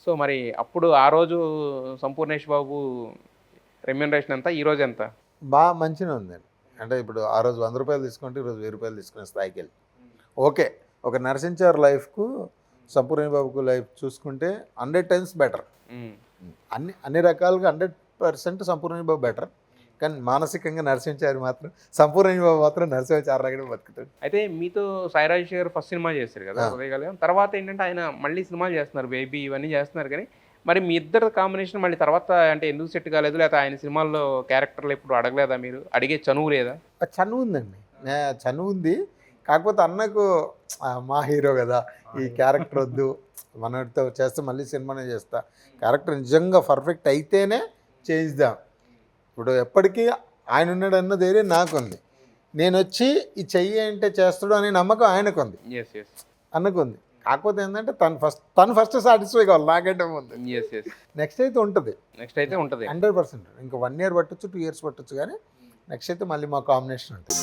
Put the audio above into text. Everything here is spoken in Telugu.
సో మరి అప్పుడు ఆ రోజు సంపూర్ణేష్ బాబు రెమ్యూనరేషన్ ఎంత? ఈ రోజు ఎంత? బాగా మంచిగా ఉందండి. అంటే ఇప్పుడు ఆ రోజు రూ. 100 తీసుకుంటే ఈరోజు రూ. 1000 తీసుకునే స్థాయికి వెళ్ళి ఓకే. ఒక నరసించార్ లైఫ్కు సంపూర్ణ బాబుకు లైఫ్ చూసుకుంటే 100 టైమ్స్ బెటర్. అన్ని రకాలుగా 100% సంపూర్ణ బాబు బెటర్. కానీ మానసికంగా నరసించారి మాత్రం సంపూర్ణ బాబు మాత్రం నరసింహాచార్యగా బతుకుతాడు. అయితే మీతో సాయిరాజ్ గారు ఫస్ట్ సినిమా చేశారు కదా ఉదయగాలి. తర్వాత ఏంటంటే ఆయన మళ్ళీ సినిమాలు చేస్తున్నారు, బేబీ ఇవన్నీ చేస్తున్నారు. కానీ మరి మీ ఇద్దరు కాంబినేషన్ మళ్ళీ తర్వాత అంటే ఎందుకు సెట్ కాలేదు? లేకపోతే ఆయన సినిమాల్లో క్యారెక్టర్లు ఎప్పుడు అడగలేదా మీరు? అడిగే చనువు లేదా? చనువు ఉందండి, చనువు ఉంది. కాకపోతే అన్నకు మా హీరో కదా, ఈ క్యారెక్టర్ వద్దు, మనతో చేస్తే మళ్ళీ సినిమానే చేస్తా, క్యారెక్టర్ నిజంగా పర్ఫెక్ట్ అయితేనే చేయిద్దాం. ఇప్పుడు ఎప్పటికీ ఆయన ఉన్నాడన్న ధైర్యం నాకుంది. నేను వచ్చి ఈ చెయ్యి అంటే చేస్తాడు అనే నమ్మకం ఆయనకు ఉంది, అన్నకు ఉంది. కాకపోతే ఏంటంటే తను ఫస్ట్ సాటిస్ఫై కావాలి నాకంటే ముందు. నెక్స్ట్ అయితే ఉంటుంది 100%. ఇంకా 1 year పట్టొచ్చు, 2 years పట్టొచ్చు, కానీ నెక్స్ట్ అయితే మళ్ళీ మా కాంబినేషన్ ఉంటుంది.